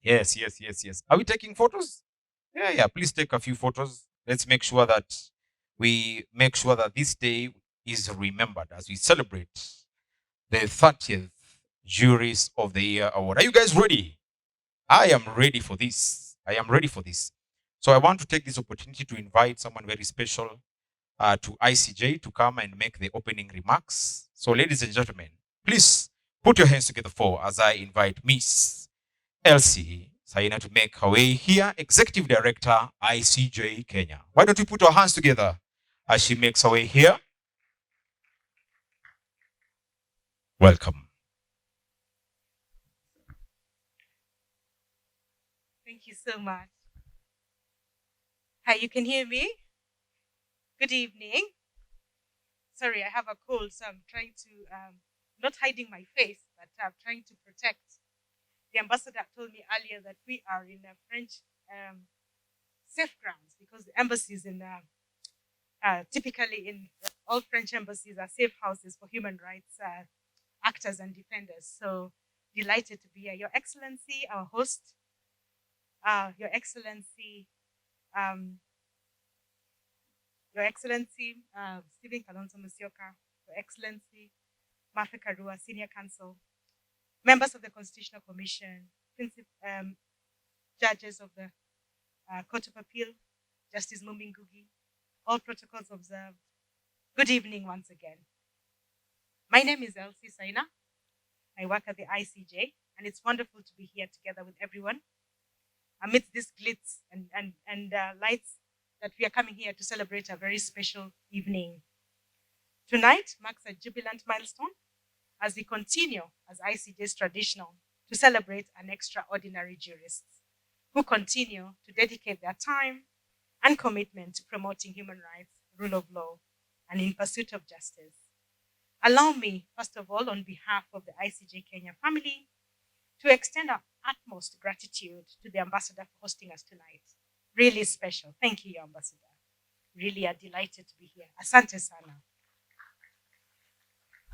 Yes. Are we taking photos? Yeah. Please take a few photos. Let's make sure that this day is remembered as we celebrate the 30th Jurist of the Year Award. Are you guys ready? I am ready for this. So I want to take this opportunity to invite someone very special to ICJ to come and make the opening remarks. So, ladies and gentlemen, please put your hands together for as I invite Miss Elsie Saina to make her way here, Executive Director, ICJ Kenya. Why don't we put our hands together as she makes her way here? Welcome. Thank you so much. Hi, you can hear me? Good evening. Sorry, I have a cold, so I'm trying to, not hiding my face, but I'm trying to protect. The ambassador told me earlier that we are in a French safe grounds because the embassies typically in all French embassies are safe houses for human rights actors and defenders. So delighted to be here. Your Excellency, our host, Your Excellency, um, Your Excellency, Stephen Kalonzo Musyoka, Your Excellency, Martha Karua, Senior Counsel, members of the Constitutional Commission, judges of the Court of Appeal, Justice Mumingugi, all protocols observed. Good evening once again. My name is Elsie Saina. I work at the ICJ, and it's wonderful to be here together with everyone amidst this glitz and lights that we are coming here to celebrate a very special evening. Tonight marks a jubilant milestone as we continue as ICJ's traditional to celebrate an extraordinary jurists who continue to dedicate their time and commitment to promoting human rights, rule of law, and in pursuit of justice. Allow me, first of all, on behalf of the ICJ Kenya family, to extend our utmost gratitude to the ambassador for hosting us tonight. Really special. Thank you, Ambassador. Really are delighted to be here. Asante sana.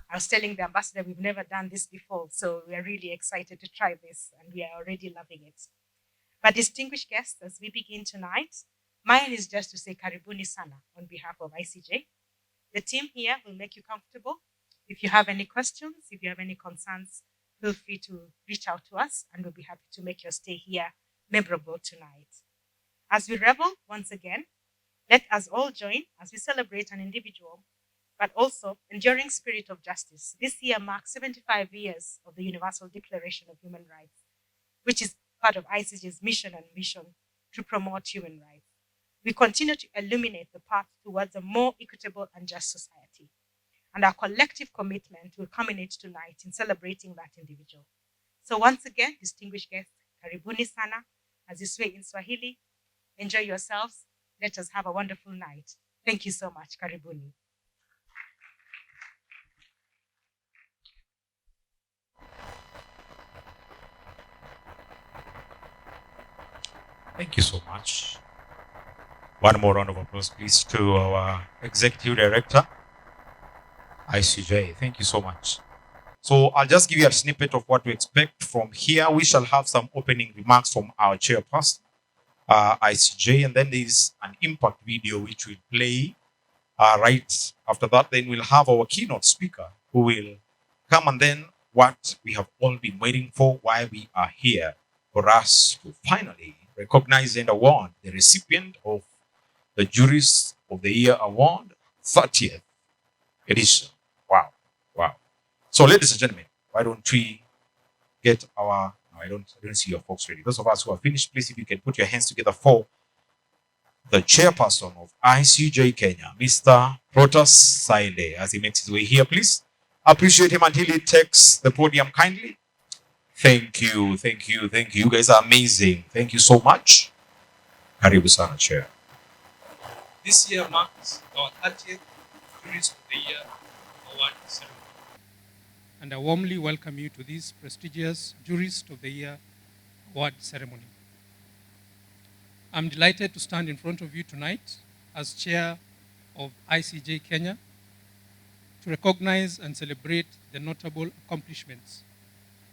I was telling the ambassador we've never done this before, so we are really excited to try this, and we are already loving it. But distinguished guests, as we begin tonight, mine is just to say karibuni sana on behalf of ICJ. The team here will make you comfortable. If you have any questions, if you have any concerns, feel free to reach out to us, and we'll be happy to make your stay here memorable tonight. As we revel once again, let us all join as we celebrate an individual but also enduring spirit of justice. This year marks 75 years of the Universal Declaration of Human Rights, which is part of ICJ's mission to promote human rights. We continue to illuminate the path towards a more equitable and just society. And our collective commitment will culminate tonight in celebrating that individual. So once again, distinguished guests, karibuni sana, as you say in Swahili. Enjoy yourselves. Let us have a wonderful night. Thank you so much. Karibuni. Thank you so much. One more round of applause, please, to our Executive Director, ICJ. Thank you so much. So I'll just give you a snippet of what to expect from here. We shall have some opening remarks from our chairperson, ICJ, and then there's an impact video which will play right after that. Then we'll have our keynote speaker who will come, and then what we have all been waiting for, why we are here, for us to finally recognize and award the recipient of the Jurist of the Year Award, 30th edition. Wow. So, ladies and gentlemen, why don't we get our... No, I don't see your folks ready. Those of us who are finished, please, if you can put your hands together for the chairperson of ICJ Kenya, Mr. Protas Saile, as he makes his way here, please. Appreciate him until he takes the podium kindly. Thank you. You guys are amazing. Thank you so much. Karibu sana, Chair. This year marks our 30th Jurist of the Year Award ceremony. And I warmly welcome you to this prestigious Jurist of the Year Award ceremony. I'm delighted to stand in front of you tonight as Chair of ICJ Kenya to recognize and celebrate the notable accomplishments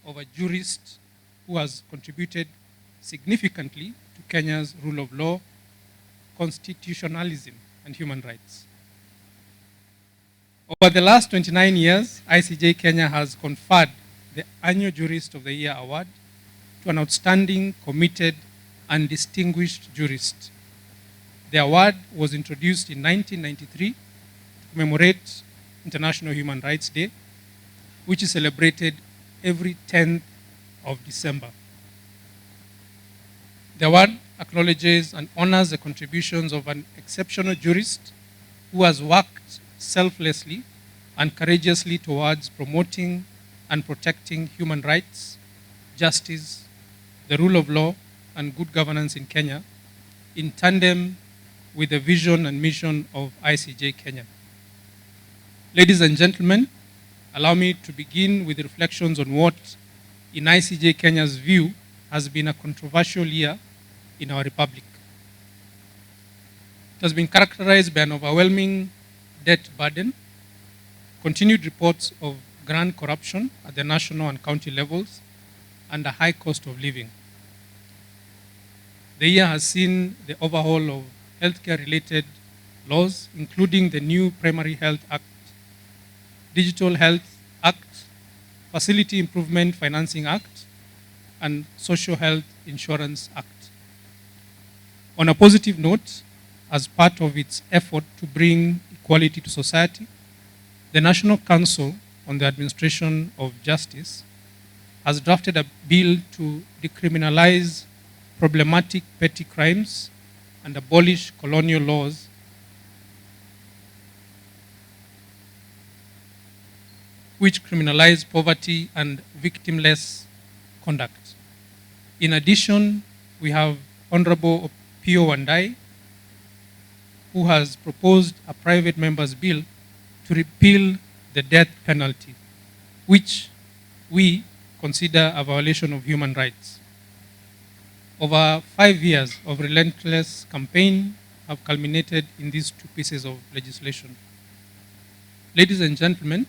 of a jurist who has contributed significantly to Kenya's rule of law, constitutionalism, and human rights. Over the last 29 years, ICJ Kenya has conferred the annual Jurist of the Year award to an outstanding, committed, and distinguished jurist. The award was introduced in 1993 to commemorate International Human Rights Day, which is celebrated every 10th of December. The award acknowledges and honors the contributions of an exceptional jurist who has worked selflessly and courageously towards promoting and protecting human rights, justice, the rule of law, and good governance in Kenya, in tandem with the vision and mission of ICJ Kenya. Ladies and gentlemen, allow me to begin with reflections on what, in ICJ Kenya's view, has been a controversial year in our republic. It has been characterized by an overwhelming debt burden, continued reports of grand corruption at the national and county levels, and a high cost of living. The year has seen the overhaul of healthcare-related laws, including the new Primary Health Act, Digital Health Act, Facility Improvement Financing Act, and Social Health Insurance Act. On a positive note, as part of its effort to bring equality to society, the National Council on the Administration of Justice has drafted a bill to decriminalize problematic petty crimes and abolish colonial laws which criminalize poverty and victimless conduct. In addition, we have Honorable Pio Wandai, who has proposed a private member's bill to repeal the death penalty, which we consider a violation of human rights. Over 5 years of relentless campaign have culminated in these two pieces of legislation. Ladies and gentlemen,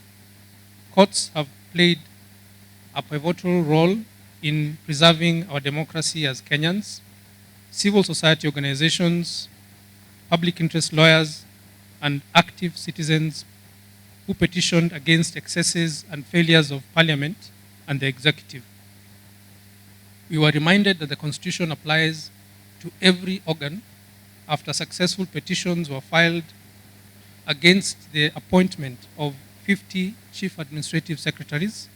courts have played a pivotal role in preserving our democracy as Kenyans. Civil society organizations, public interest lawyers, and active citizens who petitioned against excesses and failures of Parliament and the executive. We were reminded that the Constitution applies to every organ after successful petitions were filed against the appointment of 50 chief administrative secretaries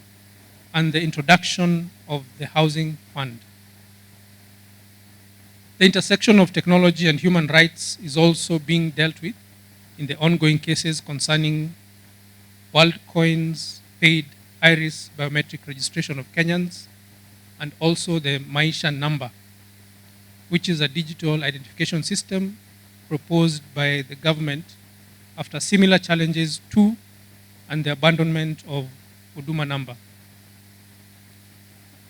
and the introduction of the Housing Fund. The intersection of technology and human rights is also being dealt with in the ongoing cases concerning WorldCoin's paid iris biometric registration of Kenyans, and also the Maisha number, which is a digital identification system proposed by the government after similar challenges to and the abandonment of Huduma number.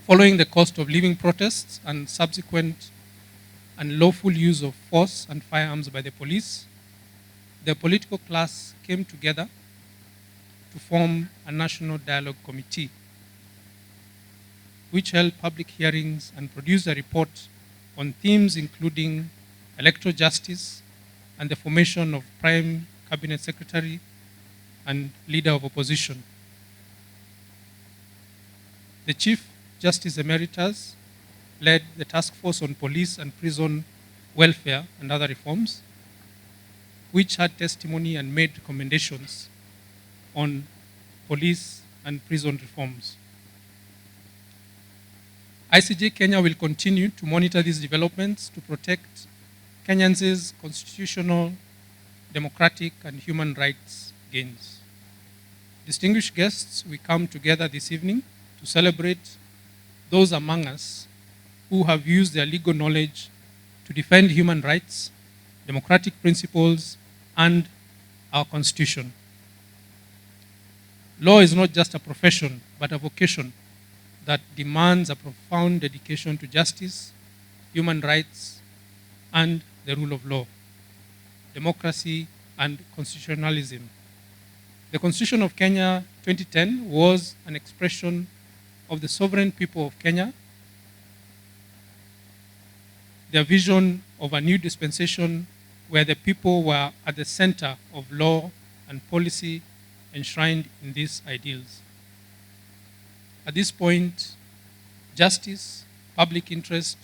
Following the cost of living protests and subsequent unlawful use of force and firearms by the police, the political class came together to form a national dialogue committee, which held public hearings and produced a report on themes including electoral justice and the formation of prime cabinet secretary and leader of opposition. The Chief Justice Emeritus led the task force on police and prison welfare and other reforms, which had testimony and made recommendations on police and prison reforms. ICJ Kenya will continue to monitor these developments to protect Kenyans' constitutional, democratic, and human rights gains. Distinguished guests, we come together this evening to celebrate those among us who have used their legal knowledge to defend human rights, democratic principles, and our Constitution. Law is not just a profession, but a vocation that demands a profound dedication to justice, human rights, and the rule of law, democracy, and constitutionalism. The Constitution of Kenya 2010 was an expression of the sovereign people of Kenya their vision of a new dispensation where the people were at the center of law and policy enshrined in these ideals. At this point, justice, public interest,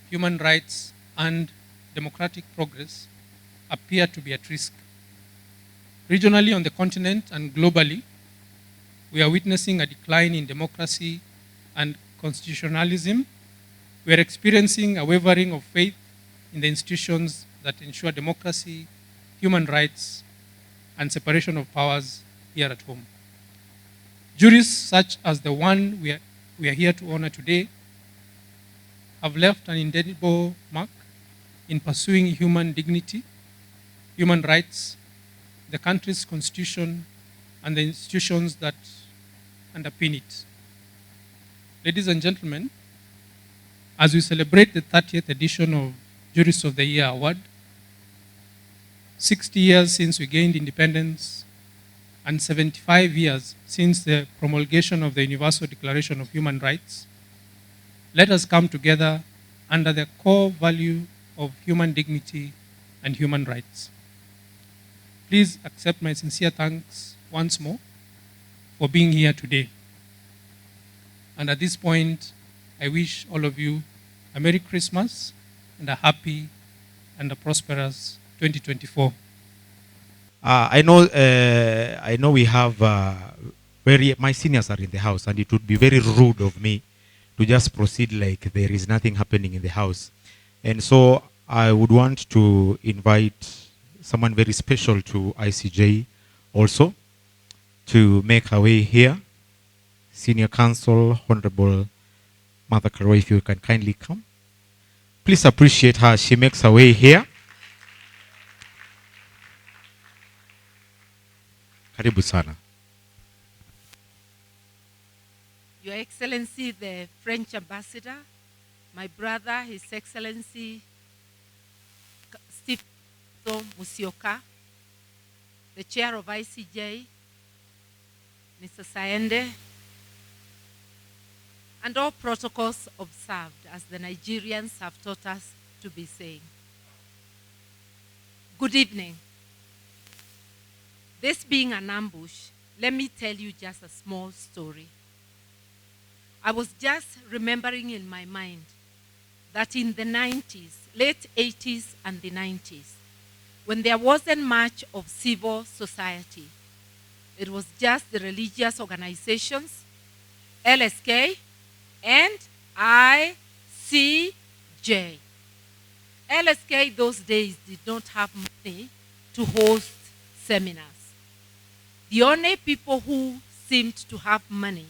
human rights, and democratic progress appear to be at risk. Regionally on the continent and globally, we are witnessing a decline in democracy and constitutionalism. We are experiencing a wavering of faith in the institutions that ensure democracy, human rights, and separation of powers here at home. Jurists such as the one we are here to honor today have left an indelible mark in pursuing human dignity, human rights, the country's constitution, and the institutions that underpin it. Ladies and gentlemen, as we celebrate the 30th edition of Jurist of the Year Award, 60 years since we gained independence, and 75 years since the promulgation of the Universal Declaration of Human Rights, let us come together under the core value of human dignity and human rights. Please accept my sincere thanks once more for being here today. And at this point, I wish all of you a Merry Christmas and a happy and a prosperous 2024. I know we have my seniors are in the house, and it would be very rude of me to just proceed like there is nothing happening in the house. And so I would want to invite someone very special to ICJ also to make her way here. Senior Counsel, Honorable Mother Karua, if you can kindly come. Please appreciate her. She makes her way here. Karibu sana. Your Excellency, the French Ambassador, my brother, His Excellency Steve Musioka, the Chair of ICJ, Mr. Saende, and all protocols observed, as the Nigerians have taught us to be saying. Good evening. This being an ambush, let me tell you just a small story. I was just remembering in my mind that in the 90s, late 80s and the 90s, when there wasn't much of civil society, it was just the religious organizations, LSK, and ICJ. LSK those days did not have money to host seminars. The only people who seemed to have money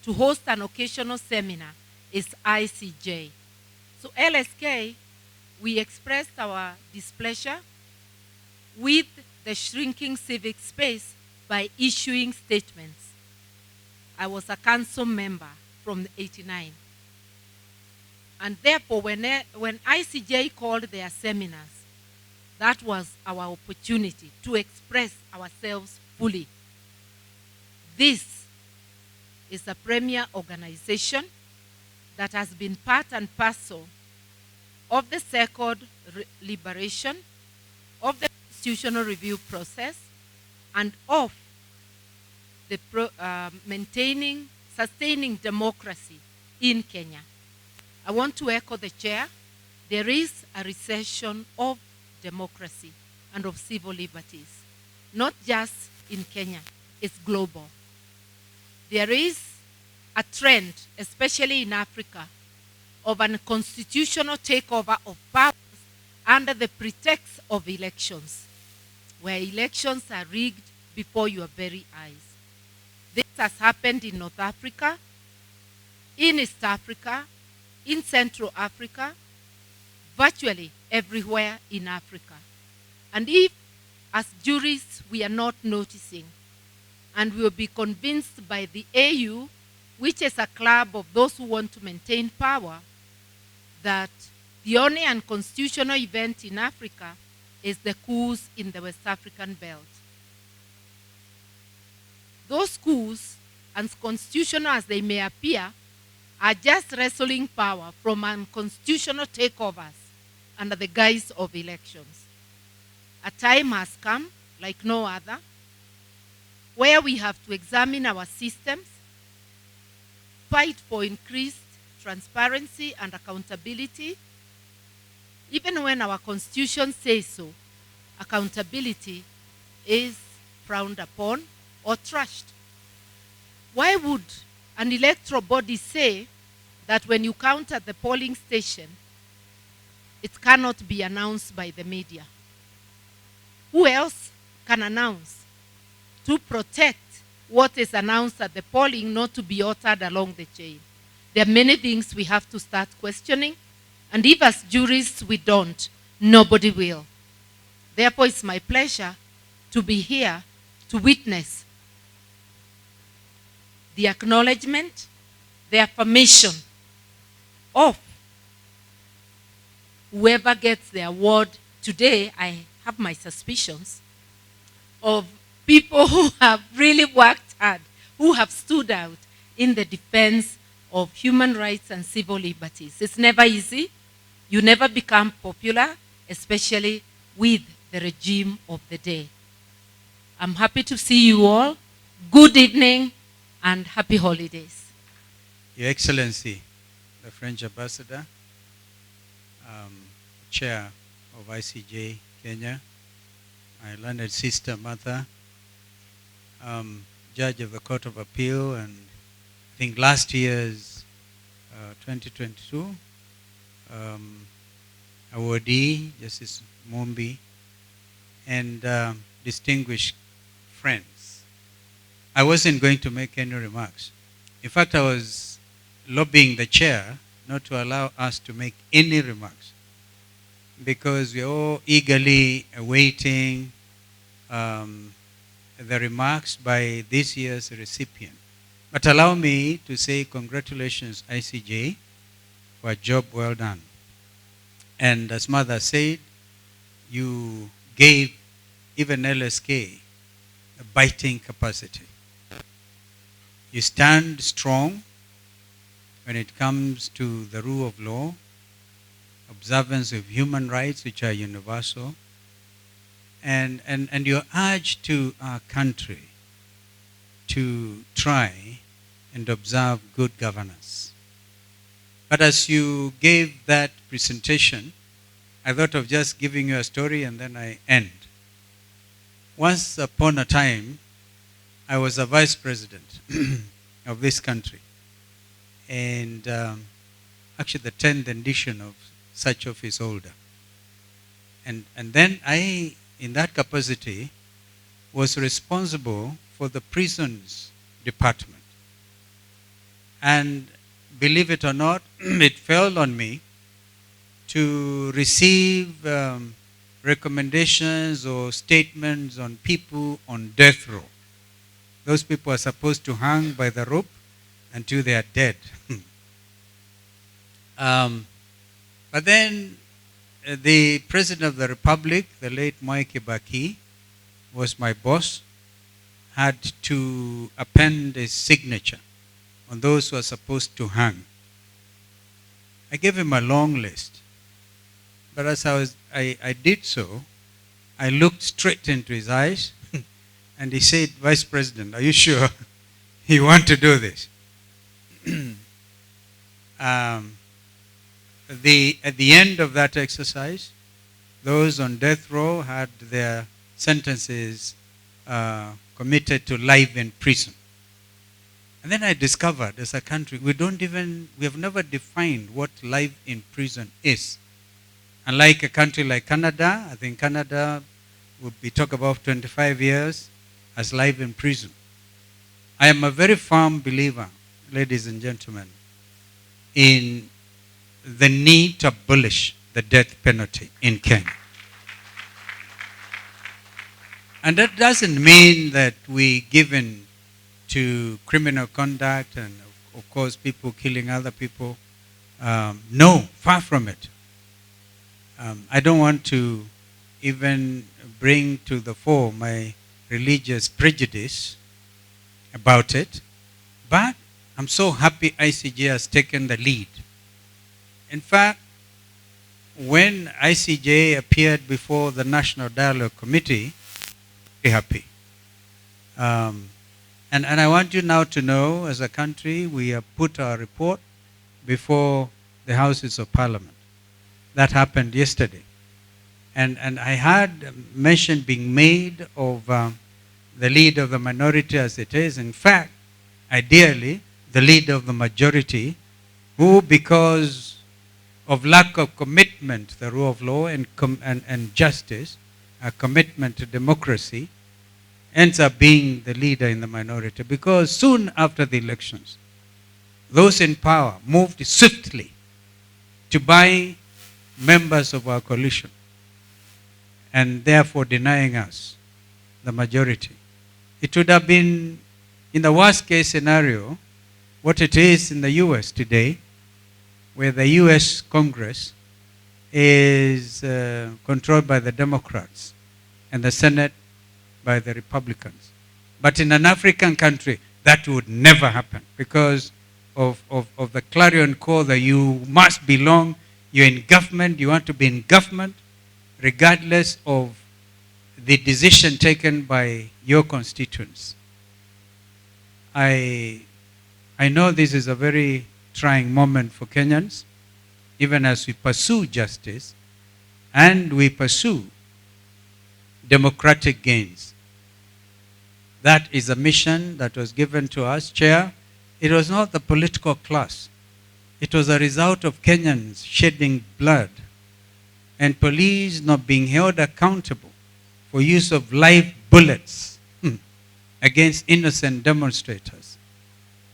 to host an occasional seminar is ICJ. So LSK, we expressed our displeasure with the shrinking civic space by issuing statements. I was a council member from '89. And therefore, when ICJ called their seminars, that was our opportunity to express ourselves fully. This is a premier organization that has been part and parcel of the second liberation, of the constitutional review process, and of the sustaining democracy in Kenya. I want to echo the chair. There is a recession of democracy and of civil liberties, not just in Kenya, it's global. There is a trend, especially in Africa, of an constitutional takeover of powers under the pretext of elections, where elections are rigged before your very eyes. This has happened in North Africa, in East Africa, in Central Africa, virtually everywhere in Africa. And if, as jurists, we are not noticing, and we will be convinced by the AU, which is a club of those who want to maintain power, that the only unconstitutional event in Africa is the coups in the West African belt. Those coups, unconstitutional as they may appear, are just wrestling power from unconstitutional takeovers under the guise of elections. A time has come, like no other, where we have to examine our systems, fight for increased transparency and accountability. Even when our constitution says so, accountability is frowned upon or trashed. Why would an electoral body say that when you count at the polling station, it cannot be announced by the media? Who else can announce to protect what is announced at the polling not to be uttered along the chain? There are many things we have to start questioning, and if as jurists we don't, nobody will. Therefore, it's my pleasure to be here to witness the acknowledgement, the affirmation of whoever gets the award today. I have my suspicions of people who have really worked hard, who have stood out in the defense of human rights and civil liberties. It's never easy. You never become popular, especially with the regime of the day. I'm happy to see you all. Good evening and happy holidays. Your Excellency, the French Ambassador, Chair of ICJ Kenya, my learned sister Martha, Judge of the Court of Appeal, and I think last year's 2022 awardee, Justice Mombi, and distinguished friends. I wasn't going to make any remarks. In fact, I was lobbying the chair not to allow us to make any remarks because we're all eagerly awaiting the remarks by this year's recipient. But allow me to say congratulations, ICJ, for a job well done. And as Mother said, you gave even LSK a biting capacity. You stand strong when it comes to the rule of law, observance of human rights, which are universal, and your urge to our country to try and observe good governance. But as you gave that presentation, I thought of just giving you a story and then I end. Once upon a time, I was a vice president of this country. And actually the 10th edition of such office holder. And then I, in that capacity, was responsible for the prisons department. And believe it or not, it fell on me to receive recommendations or statements on people on death row. Those people are supposed to hang by the rope until they are dead. But then the President of the Republic, the late Mwai Kibaki, was my boss, had to append his signature on those who are supposed to hang. I gave him a long list. But as I did so, I looked straight into his eyes and he said, Vice President, are you sure you want to do this? At the end of that exercise, those on death row had their sentences committed to life in prison. And then I discovered as a country, we have never defined what life in prison is. Unlike a country like Canada, I think Canada would be talk about 25 years as life in prison. I am a very firm believer, ladies and gentlemen, in the need to abolish the death penalty in Kenya. And that doesn't mean that we give in to criminal conduct and, of course, people killing other people. No, far from it. I don't want to even bring to the fore my religious prejudice about it, but I'm so happy ICJ has taken the lead. In fact, when ICJ appeared before the National Dialogue Committee, very happy. And I want you now to know, as a country, we have put our report before the Houses of Parliament. That happened yesterday. And I had mention being made of the leader of the minority as it is. In fact, ideally, the leader of the majority, who, because of lack of commitment to the rule of law and justice, a commitment to democracy, ends up being the leader in the minority. Because soon after the elections, those in power moved swiftly to buy members of our coalition, and therefore denying us the majority. It would have been, in the worst case scenario, what it is in the US today, where the US Congress is controlled by the Democrats and the Senate by the Republicans. But in an African country, that would never happen because of the clarion call that you must belong, you're in government, you want to be in government, regardless of the decision taken by your constituents. I know this is a very trying moment for Kenyans, even as we pursue justice and we pursue democratic gains. That is a mission that was given to us, Chair. It was not the political class. It was a result of Kenyans shedding blood and police not being held accountable for use of live bullets against innocent demonstrators.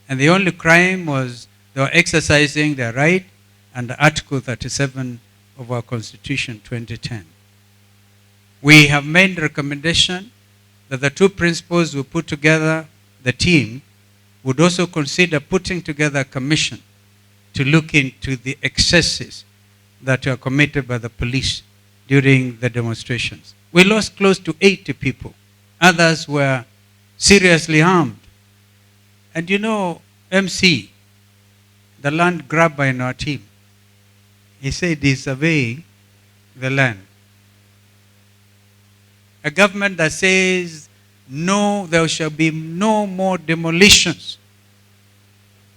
And the only crime was they were exercising their right under Article 37 of our Constitution 2010. We have made a recommendation that the two principals who put together the team would also consider putting together a commission to look into the excesses that were committed by the police during the demonstrations. We lost close to 80 people. Others were seriously harmed. And you know, MC, the land grabber in our team, he said he's surveying the land. A government that says, no, there shall be no more demolitions,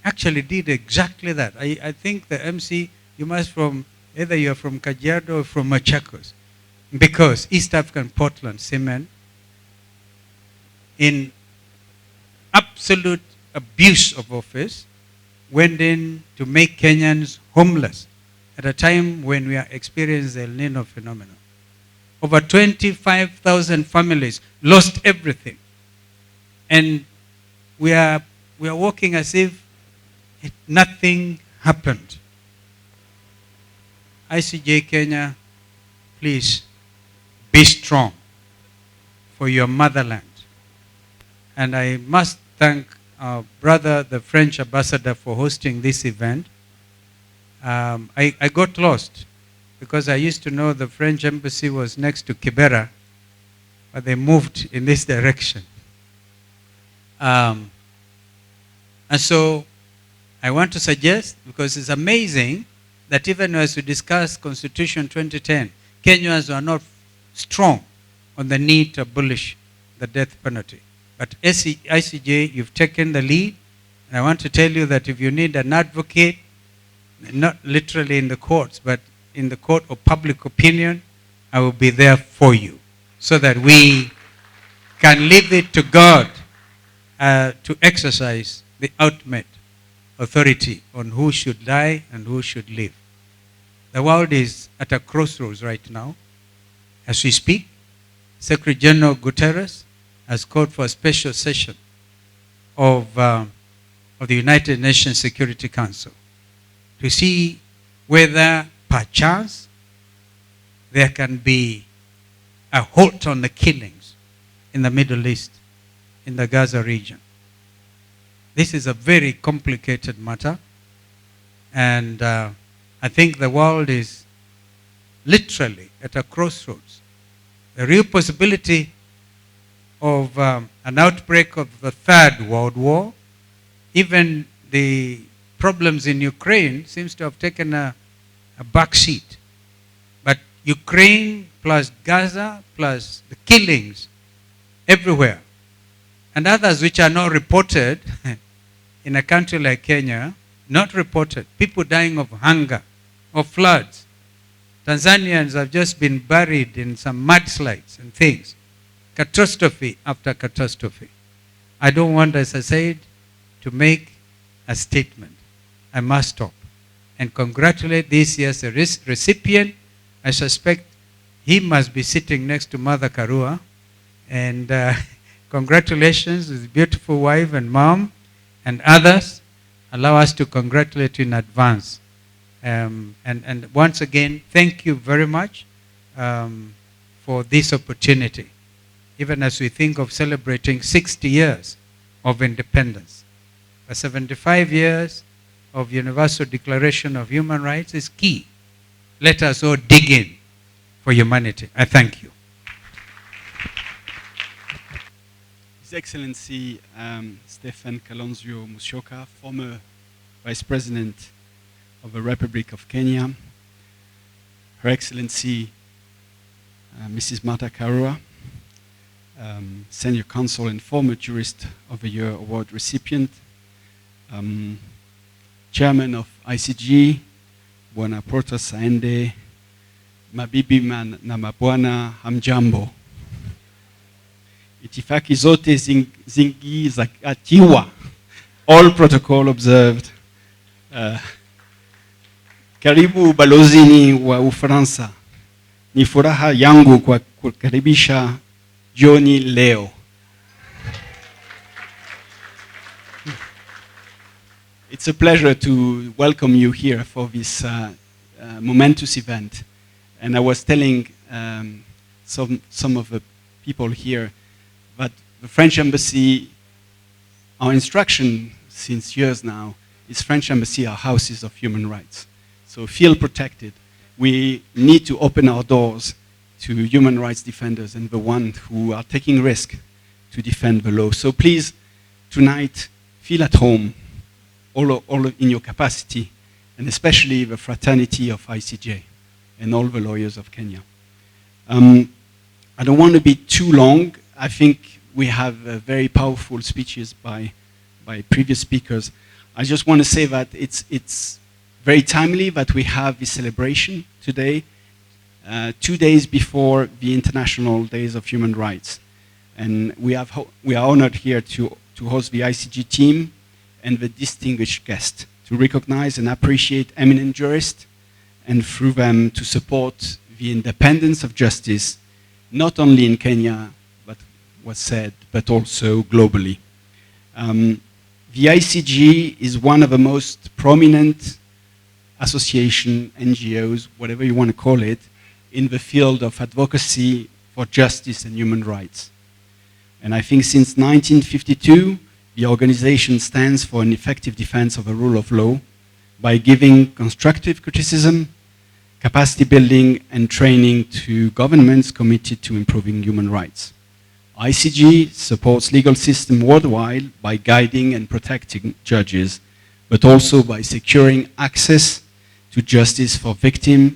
actually did exactly that. I think the MC, you must from, either you're from Kajiado or from Machakos, because East African Portland Cement, in absolute abuse of office, went in to make Kenyans homeless at a time when we are experiencing the El Nino phenomenon. Over 25,000 families lost everything. And we are walking as if nothing happened. ICJ Kenya, please be strong for your motherland. And I must thank our brother, the French ambassador, for hosting this event. I got lost because I used to know the French embassy was next to Kibera, but they moved in this direction. And so I want to suggest, because it's amazing that even as we discuss Constitution 2010, Kenyans are not strong on the need to abolish the death penalty. But ICJ, you've taken the lead, and I want to tell you that if you need an advocate, not literally in the courts, but in the court of public opinion, I will be there for you, so that we can leave it to God to exercise the ultimate authority on who should die and who should live. The world is at a crossroads right now. As we speak, Secretary General Guterres has called for a special session of the United Nations Security Council to see whether, perchance, there can be a halt on the killings in the Middle East, in the Gaza region. This is a very complicated matter, and I think the world is literally at a crossroads. The real possibility of an outbreak of the Third World War, even the problems in Ukraine seems to have taken a back seat. Ukraine plus Gaza plus the killings everywhere. And others which are not reported in a country like Kenya, not reported. People dying of hunger, of floods. Tanzanians have just been buried in some mudslides and things. Catastrophe after catastrophe. I don't want, as I said, to make a statement. I must stop and congratulate this year's recipient. I suspect he must be sitting next to Mother Karua. And congratulations, his beautiful wife and mom and others. Allow us to congratulate you in advance. And once again, thank you very much for this opportunity, even as we think of celebrating 60 years of independence. 75 years of Universal Declaration of Human Rights is key. Let us all dig in for humanity. I thank you. His Excellency Stephen Kalonzo Musyoka, former Vice President of the Republic of Kenya, Her Excellency Mrs. Martha Karua, Senior Counsel and former Jurist of the Year Award recipient, Chairman of ICG, Bwana Porta Saende, mabibi na mabwana, hamjambo. Itifaki zote zingizingatiwa, all protocol observed. Karibu balozini wa Ufaransa. Ni furaha yangu kwa kukaribisha jioni leo. It's a pleasure to welcome you here for this momentous event. And I was telling some of the people here that the French Embassy, our instruction since years now, is French Embassy are houses of human rights. So feel protected. We need to open our doors to human rights defenders and the ones who are taking risk to defend the law. So please, tonight, feel at home, all in your capacity, and especially the fraternity of ICJ and all the lawyers of Kenya. I don't want to be too long. I think we have very powerful speeches by previous speakers. I just want to say that it's very timely that we have this celebration today, 2 days before the International Days of Human Rights. And we are honored here to host the ICG team and the distinguished guest, to recognize and appreciate eminent jurists, and through them to support the independence of justice, not only in Kenya, but was said, but also globally. The ICG is one of the most prominent association, NGOs, whatever you want to call it, in the field of advocacy for justice and human rights. And I think since 1952, the organization stands for an effective defense of the rule of law by giving constructive criticism, capacity building, and training to governments committed to improving human rights. ICG supports legal system worldwide by guiding and protecting judges, but also by securing access to justice for victims,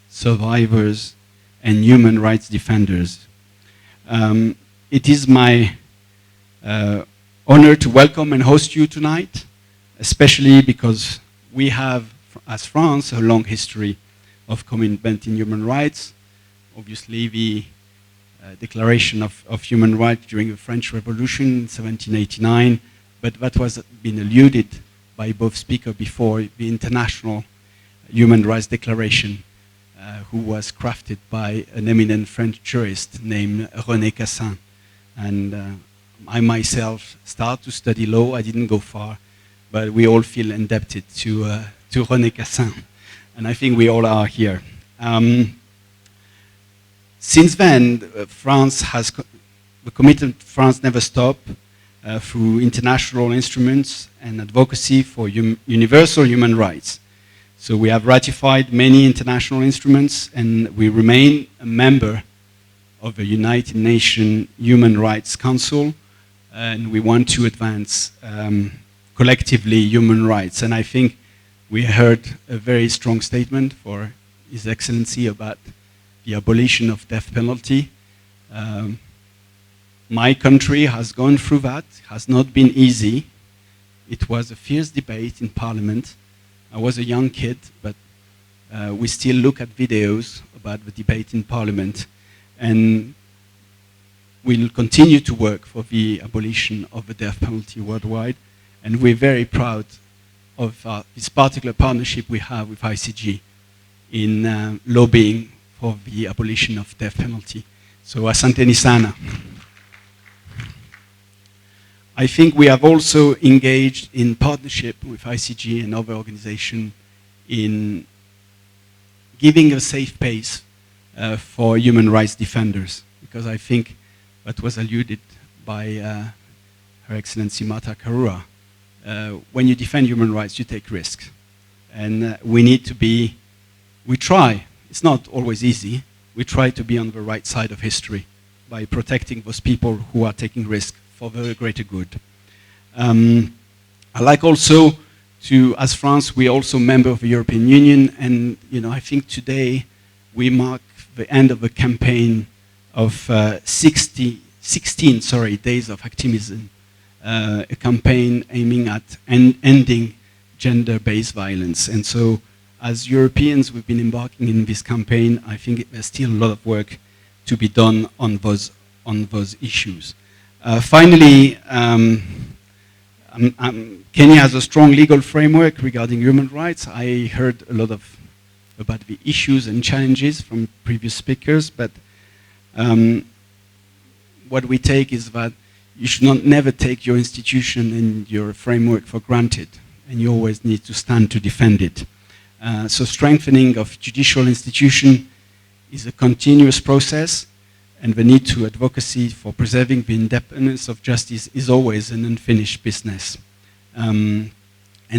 survivors, and human rights defenders. It is my honor to welcome and host you tonight, especially because we have, as France, a long history of commitment in human rights. Obviously, the Declaration of Human Rights during the French Revolution in 1789, but that was been alluded by both speakers before, the International Human Rights Declaration, who was crafted by an eminent French jurist named René Cassin. And I myself started to study law. I didn't go far, but we all feel indebted to René Cassin. And I think we all are here. Since then, the commitment France never stopped through international instruments and advocacy for universal human rights. So we have ratified many international instruments, and we remain a member of the United Nations Human Rights Council, and we want to advance collectively human rights. And I think we heard a very strong statement for His Excellency about the abolition of death penalty. My country has gone through that, has not been easy. It was a fierce debate in Parliament. I was a young kid, but we still look at videos about the debate in Parliament, and we'll continue to work for the abolition of the death penalty worldwide, and we're very proud of this particular partnership we have with ICG in lobbying for the abolition of death penalty. So asanteni sana. I think we have also engaged in partnership with ICG and other organizations in giving a safe space for human rights defenders, because I think that was alluded by Her Excellency Martha Karua. When you defend human rights, you take risks. And we need to be, we try, it's not always easy, we try to be on the right side of history by protecting those people who are taking risks for the greater good. I like also to, as France, we're also a member of the European Union, and I think today we mark the end of a campaign of 16 days of activism, a campaign aiming at ending gender-based violence. And so, as Europeans, we've been embarking in this campaign. I think there's still a lot of work to be done on those issues. Finally, Kenya has a strong legal framework regarding human rights. I heard a lot about the issues and challenges from previous speakers, but what we take is that you should never take your institution and your framework for granted, and you always need to stand to defend it. So strengthening of judicial institution is a continuous process, and the need to advocacy for preserving the independence of justice is always an unfinished business. And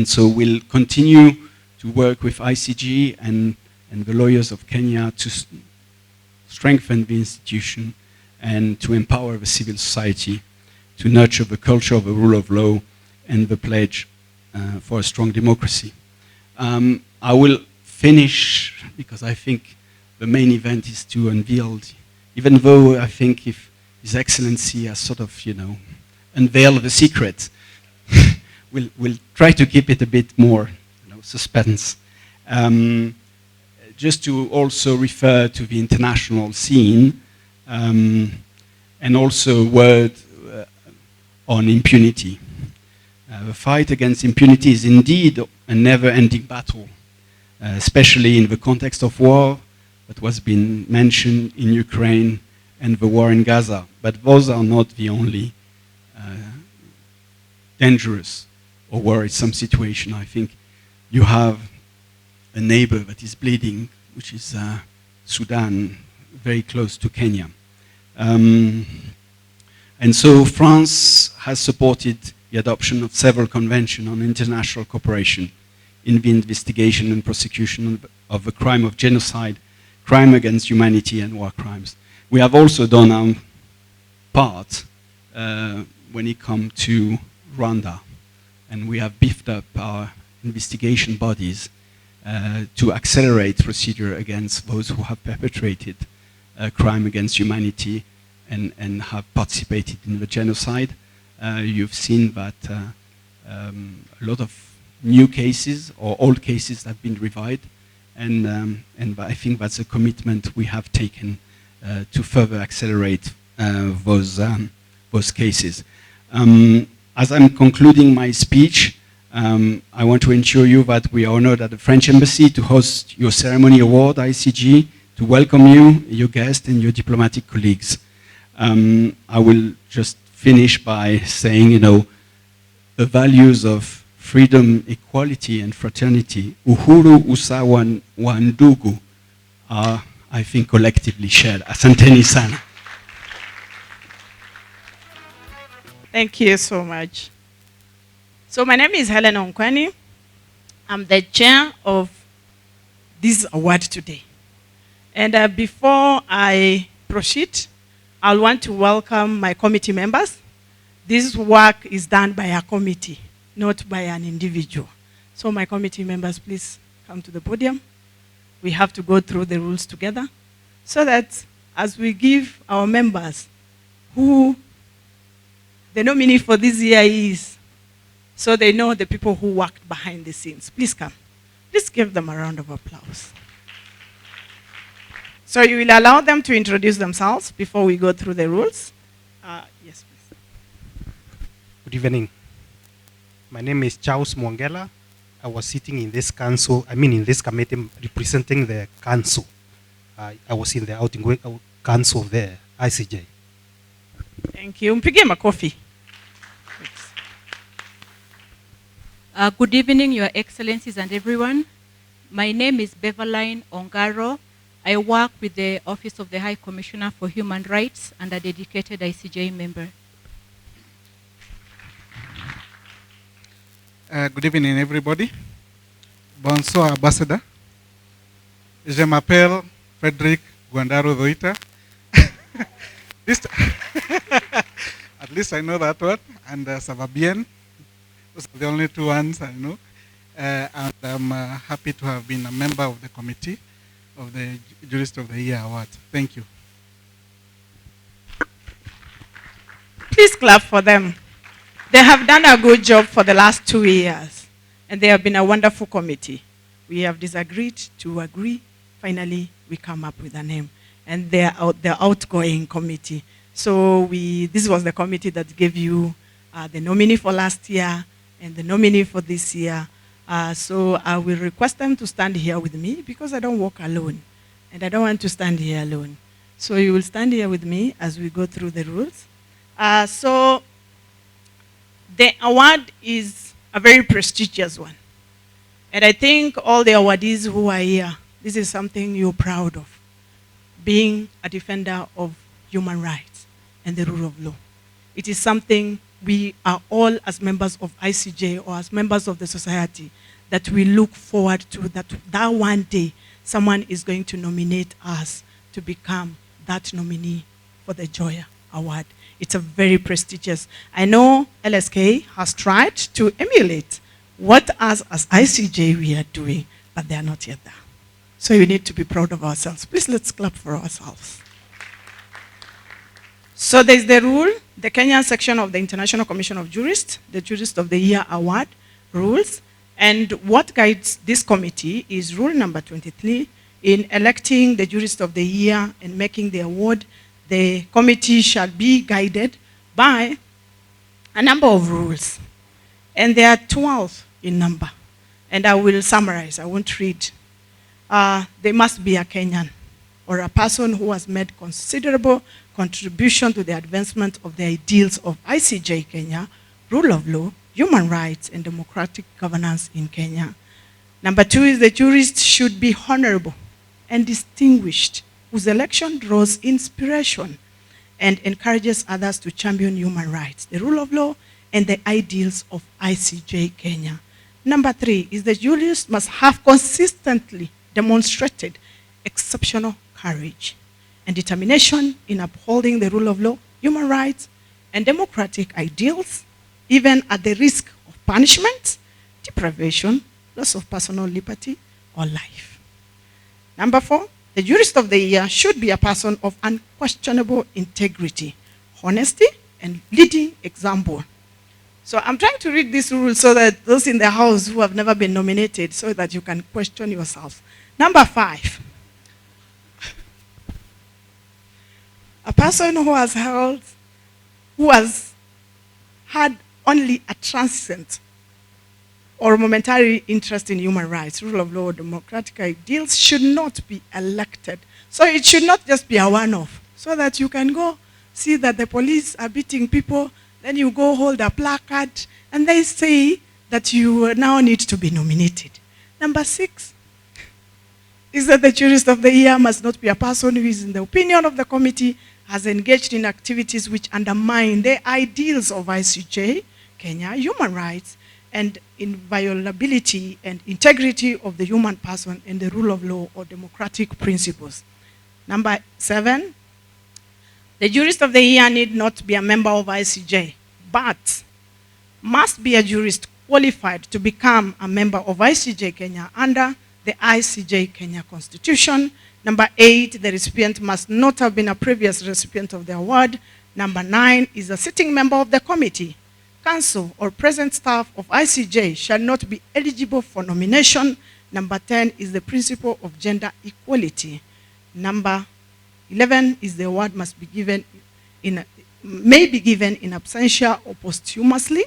so we'll continue to work with ICG and the lawyers of Kenya to strengthen the institution and to empower the civil society, to nurture the culture of the rule of law and the pledge for a strong democracy. I will finish, because I think the main event is to unveil, even though I think if His Excellency has sort of, unveiled the secret, we'll try to keep it a bit more, suspense. Just to also refer to the international scene, and also a word on impunity. The fight against impunity is indeed a never-ending battle, especially in the context of war that was been mentioned in Ukraine and the war in Gaza. But those are not the only dangerous or worrisome situation. I think you have a neighbor that is bleeding, which is Sudan, very close to Kenya. And so France has supported the adoption of several conventions on international cooperation in the investigation and prosecution of the crime of genocide, crime against humanity, and war crimes. We have also done our part when it comes to Rwanda, and we have beefed up our investigation bodies to accelerate procedure against those who have perpetrated crime against humanity and have participated in the genocide. You've seen that a lot of new cases or old cases have been revived, and I think that's a commitment we have taken to further accelerate those cases. As I'm concluding my speech, I want to ensure you that we are honored at the French Embassy to host your ceremony award, ICG, to welcome you, your guests, and your diplomatic colleagues. I will just finish by saying, the values of freedom, equality, and fraternity, uhuru, usawa, wa ndugu, are, I think, collectively shared. Asanteni sana. Thank you so much. So my name is Helen Onkwani. I'm the chair of this award today. And before I proceed, I want to welcome my committee members. This work is done by a committee, not by an individual. So my committee members, please come to the podium. We have to go through the rules together. so that as we give our members who the nominee for this year is, so they know the people who worked behind the scenes. Please come. Please give them a round of applause. So you will allow them to introduce themselves before we go through the rules. Yes, please. Good evening. My name is Charles Mwangela. I was sitting in this council, in this committee representing the council. I was in the outing council of the ICJ. Thank you. Mpige makofi. Good evening, Your Excellencies and everyone. My name is Beverline Ongaro. I work with the Office of the High Commissioner for Human Rights and a dedicated ICJ member. Good evening, everybody. Bonsoir, Ambassador. Je m'appelle Frederick Guandaro Doita. At least I know that word. And ça va bien. Those are the only two ones I know. And I'm happy to have been a member of the committee of the Jurist of the Year Award. Thank you. Please clap for them. They have done a good job for the last 2 years, and they have been a wonderful committee. We have disagreed to agree. Finally, we come up with a name, and they're the outgoing committee. So this was the committee that gave you the nominee for last year and the nominee for this year. So I will request them to stand here with me because I don't work alone, and I don't want to stand here alone. So you will stand here with me as we go through the rules. So the award is a very prestigious one. And I think all the awardees who are here, this is something you're proud of, being a defender of human rights and the rule of law. It is something we are all, as members of ICJ or as members of the society, that we look forward to, that one day someone is going to nominate us to become that nominee for the JOYA award. It's a very prestigious. I know LSK has tried to emulate what us as ICJ we are doing, but they are not yet there. So we need to be proud of ourselves. Please let's clap for ourselves. So there's the rule, the Kenyan section of the International Commission of Jurists, the Jurist of the Year Award rules. And what guides this committee is rule number 23. In electing the Jurist of the Year and making the award, the committee shall be guided by a number of rules. And there are 12 in number. And I will summarize, I won't read. They must be a Kenyan or a person who has made considerable contribution to the advancement of the ideals of ICJ Kenya, rule of law, human rights, and democratic governance in Kenya. Number 2 is the jurist should be honorable and distinguished, whose election draws inspiration and encourages others to champion human rights, the rule of law, and the ideals of ICJ Kenya. Number 3 is the jurist must have consistently demonstrated exceptional courage and determination in upholding the rule of law, human rights, and democratic ideals, even at the risk of punishment, deprivation, loss of personal liberty, or life. Number 4, the jurist of the year should be a person of unquestionable integrity, honesty, and leading example. So I'm trying to read this rule so that those in the house who have never been nominated, so that you can question yourselves. Number 5, a person who has had only a transient or momentary interest in human rights, rule of law, democratic ideals should not be elected. So it should not just be a one-off, so that you can go see that the police are beating people, then you go hold a placard, and they say that you now need to be nominated. Number 6 is that the jurist of the year must not be a person who is, in the opinion of the committee, has engaged in activities which undermine the ideals of ICJ, Kenya, human rights, and inviolability and integrity of the human person and the rule of law or democratic principles. Number 7, the jurist of the year need not be a member of ICJ, but must be a jurist qualified to become a member of ICJ Kenya under the ICJ Kenya Constitution. Number 8, the recipient must not have been a previous recipient of the award. Number 9 is a sitting member of the committee. Council or present staff of ICJ shall not be eligible for nomination. Number 10 is the principle of gender equality. Number 11 is the award must be given may be given in absentia or posthumously.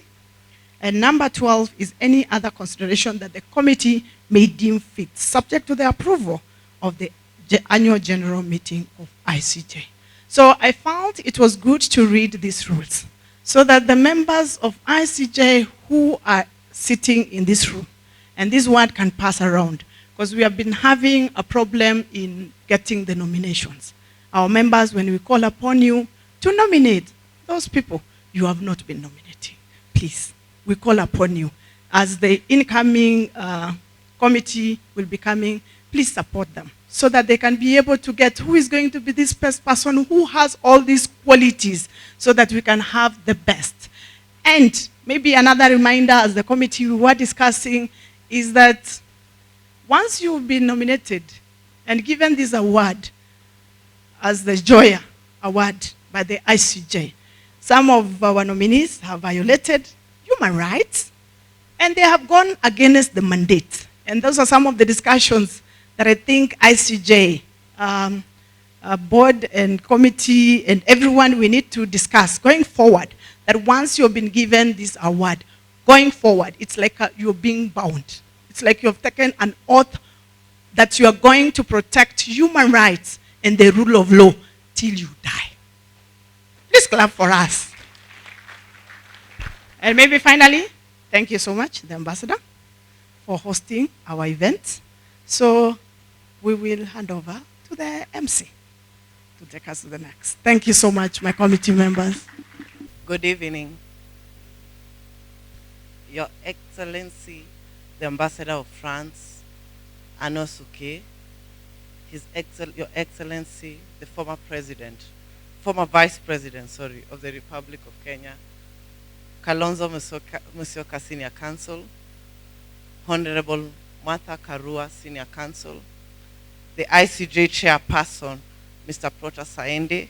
And number 12 is any other consideration that the committee may deem fit, subject to the approval of the annual general meeting of ICJ. So I found it was good to read these rules so that the members of ICJ who are sitting in this room, and this word can pass around, because we have been having a problem in getting the nominations. Our members, when we call upon you to nominate those people, you have not been nominating. Please, we call upon you. As the incoming committee will be coming, please support them so that they can be able to get who is going to be this best person who has all these qualities so that we can have the best. And maybe another reminder as the committee we were discussing is that once you've been nominated and given this award as the JOYA award by the ICJ, some of our nominees have violated human rights and they have gone against the mandate. And those are some of the discussions that I think ICJ, board and committee and everyone, we need to discuss going forward, that once you've been given this award, going forward, it's like you're being bound. It's like you've taken an oath that you are going to protect human rights and the rule of law till you die. Please clap for us. And maybe finally, thank you so much, the ambassador, for hosting our event. So we will hand over to the MC to take us to the next. Thank you so much, my committee members. Good evening. Your Excellency, the Ambassador of France, Arnaud Souquet, Your Excellency, the former Vice President, of the Republic of Kenya, Kalonzo Musyoka Senior Counsel, Honorable Martha Karua Senior Counsel, the ICJ Chairperson, Mr. Prota Saende,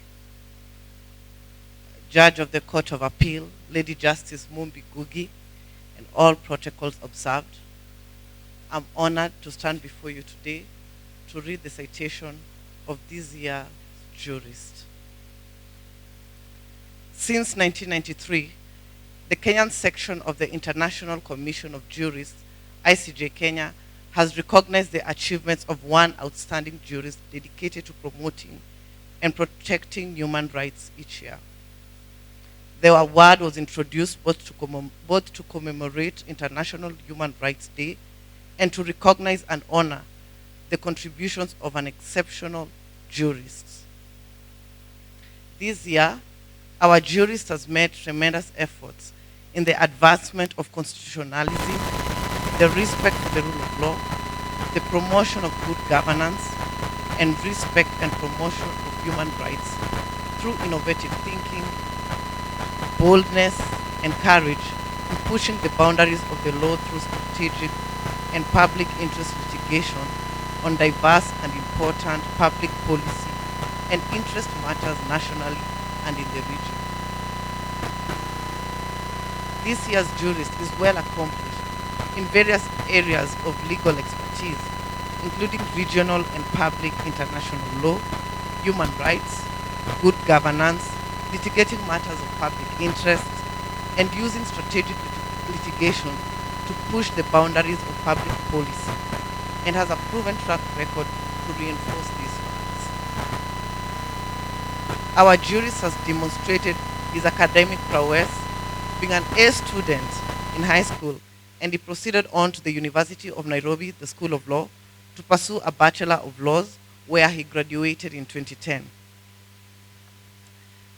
Judge of the Court of Appeal, Lady Justice Mumbi Gugi, and all protocols observed. I'm honored to stand before you today to read the citation of this year's Jurist. Since 1993, the Kenyan section of the International Commission of Jurists, ICJ Kenya, has recognized the achievements of one outstanding jurist dedicated to promoting and protecting human rights each year. The award was introduced both to commemorate International Human Rights Day and to recognize and honor the contributions of an exceptional jurist. This year, our jurist has made tremendous efforts in the advancement of constitutionalism, the respect for the rule of law, the promotion of good governance, and respect and promotion of human rights through innovative thinking, boldness, and courage in pushing the boundaries of the law through strategic and public interest litigation on diverse and important public policy and interest matters nationally and in the region. This year's jurist is well accomplished in various areas of legal expertise, including regional and public international law, human rights, good governance, litigating matters of public interest, and using strategic litigation to push the boundaries of public policy, and has a proven track record to reinforce these facts. Our jurist has demonstrated his academic prowess, being an A student in high school, and he proceeded on to the University of Nairobi, the School of Law, to pursue a Bachelor of Laws, where he graduated in 2010.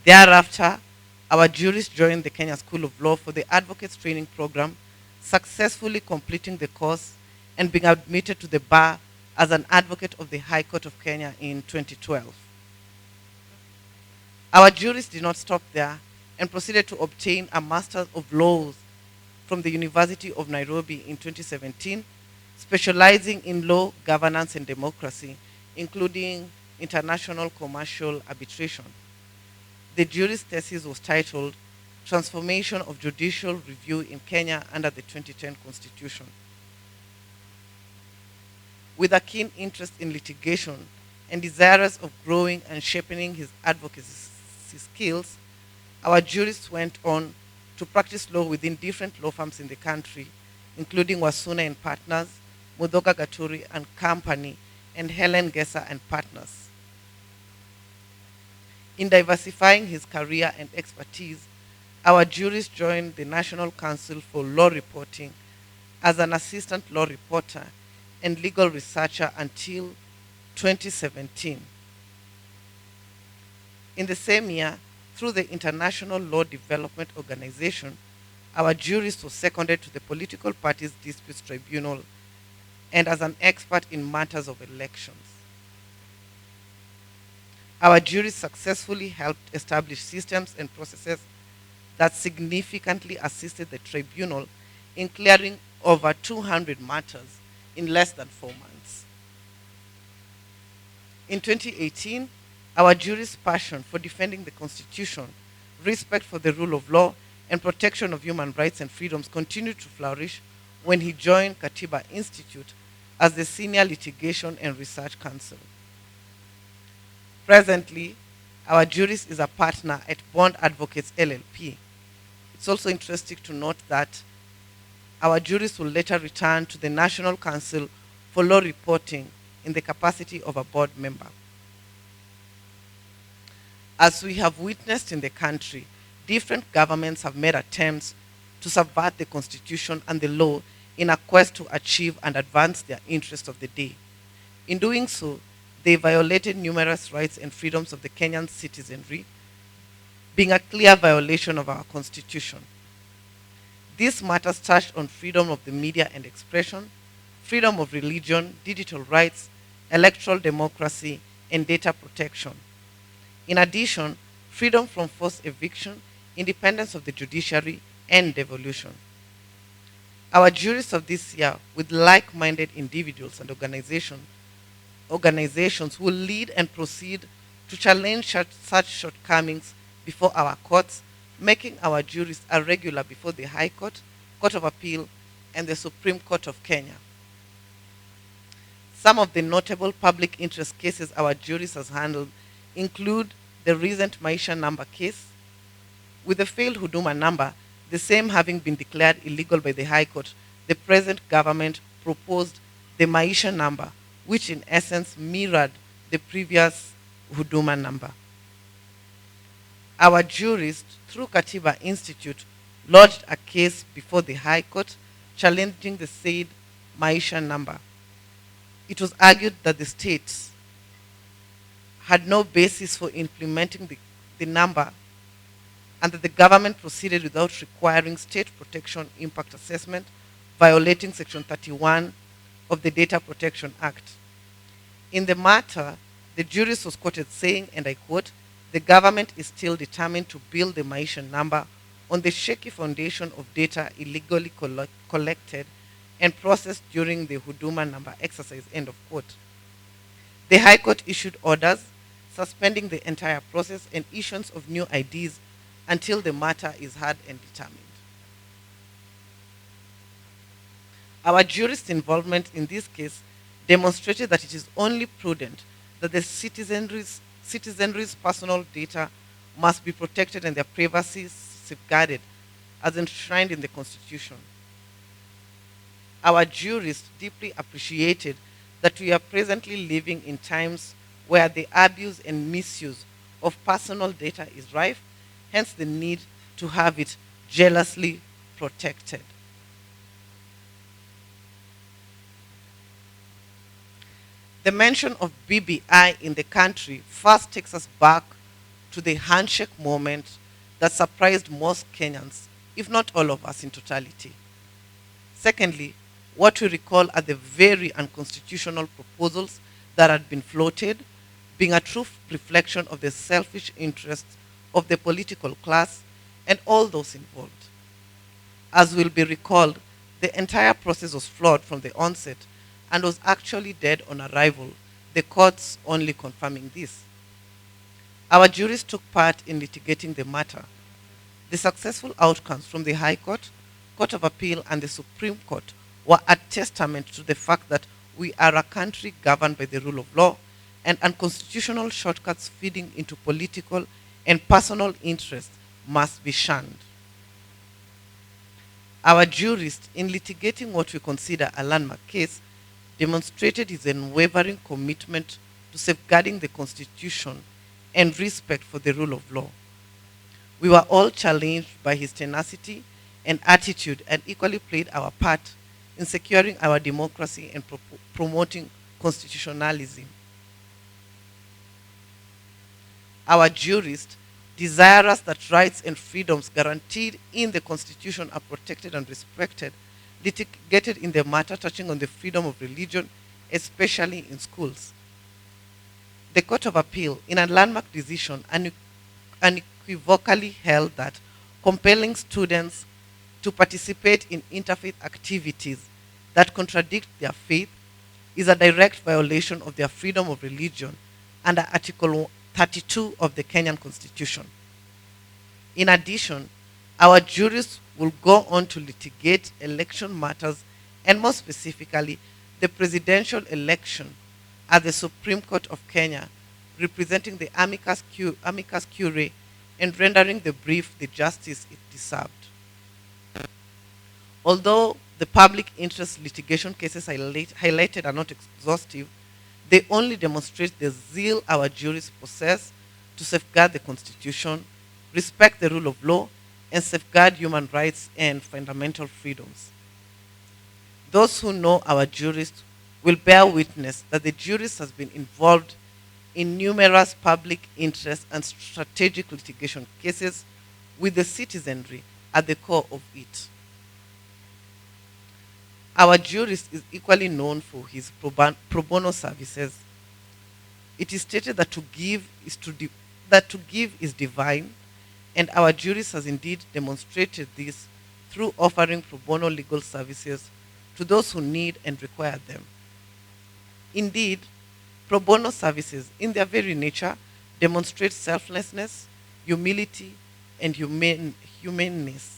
Thereafter, our jurist joined the Kenya School of Law for the Advocates Training Program, successfully completing the course and being admitted to the bar as an advocate of the High Court of Kenya in 2012. Our jurist did not stop there and proceeded to obtain a Master of Laws from the University of Nairobi in 2017, specializing in law, governance, and democracy, including international commercial arbitration. The Jurist thesis was titled Transformation of Judicial Review in Kenya under the 2010 Constitution. With a keen interest in litigation and desirous of growing and sharpening his advocacy skills, our jurist went on to practice law within different law firms in the country, including Wasuna and Partners, Mudoka Gaturi and Company, and Helen Gesa and Partners. In diversifying his career and expertise, our jurist joined the National Council for Law Reporting as an assistant law reporter and legal researcher until 2017. In the same year, through the International Law Development Organization, our jurist was seconded to the Political Parties Disputes Tribunal and as an expert in matters of elections. Our jurist successfully helped establish systems and processes that significantly assisted the tribunal in clearing over 200 matters in less than 4 months. In 2018, our jurist's passion for defending the Constitution, respect for the rule of law, and protection of human rights and freedoms continued to flourish when he joined Katiba Institute as the Senior Litigation and Research Counsel. Presently, our jurist is a partner at Bond Advocates LLP. It's also interesting to note that our jurist will later return to the National Council for Law Reporting in the capacity of a board member. As we have witnessed in the country, different governments have made attempts to subvert the Constitution and the law in a quest to achieve and advance their interests of the day. In doing so, they violated numerous rights and freedoms of the Kenyan citizenry, being a clear violation of our Constitution. These matters touched on freedom of the media and expression, freedom of religion, digital rights, electoral democracy, and data protection. In addition, freedom from forced eviction, independence of the judiciary, and devolution. Our jurists of this year, with like-minded individuals and organizations will lead and proceed to challenge such shortcomings before our courts, making our jurists a regular before the High Court, Court of Appeal, and the Supreme Court of Kenya. Some of the notable public interest cases our jurist has handled include the recent Maisha number case. With the failed Huduma number, the same having been declared illegal by the High Court, the present government proposed the Maisha number, which in essence mirrored the previous Huduma number. Our jurist, through Katiba Institute, lodged a case before the High Court challenging the said Maisha number. It was argued that the states had no basis for implementing the number and that the government proceeded without requiring state protection impact assessment, violating Section 31 of the Data Protection Act. In the matter, the jurist was quoted saying, and I quote, "The government is still determined to build the Maisha number on the shaky foundation of data illegally collected and processed during the Huduma number exercise," end of quote. The High Court issued orders suspending the entire process and issuance of new IDs until the matter is heard and determined. Our jurist involvement in this case demonstrated that it is only prudent that the citizenry's personal data must be protected and their privacy safeguarded as enshrined in the Constitution. Our jurist deeply appreciated that we are presently living in times where the abuse and misuse of personal data is rife, hence the need to have it jealously protected. The mention of BBI in the country first takes us back to the handshake moment that surprised most Kenyans, if not all of us in totality. Secondly, what we recall are the very unconstitutional proposals that had been floated, being a true reflection of the selfish interests of the political class and all those involved. As will be recalled, The entire process was flawed from the onset and was actually dead on arrival, the courts only confirming this. Our jurists took part in litigating the matter. The successful outcomes from the High Court, Court of Appeal, and the Supreme Court were a testament to the fact that we are a country governed by the rule of law, and unconstitutional shortcuts feeding into political and personal interests must be shunned. Our jurist, in litigating what we consider a landmark case, demonstrated his unwavering commitment to safeguarding the Constitution and respect for the rule of law. We were all challenged by his tenacity and attitude, and equally played our part in securing our democracy and promoting constitutionalism. Our jurist, desirous that rights and freedoms guaranteed in the Constitution are protected and respected, litigated in the matter touching on the freedom of religion, especially in schools. The Court of Appeal, in a landmark decision, unequivocally held that compelling students to participate in interfaith activities that contradict their faith is a direct violation of their freedom of religion under Article 32 of the Kenyan Constitution. In addition, our jurists will go on to litigate election matters, and more specifically, the presidential election at the Supreme Court of Kenya, representing the amicus curiae and rendering the brief the justice it deserved. Although the public interest litigation cases highlighted are not exhaustive, they only demonstrate the zeal our jurists possess to safeguard the Constitution, respect the rule of law, and safeguard human rights and fundamental freedoms. Those who know our jurists will bear witness that the jurist has been involved in numerous public interest and strategic litigation cases with the citizenry at the core of it. Our jurist is equally known for his pro bono services. It is stated that to give is divine, and our jurist has indeed demonstrated this through offering pro bono legal services to those who need and require them. Indeed, pro bono services, in their very nature, demonstrate selflessness, humility, and humaneness.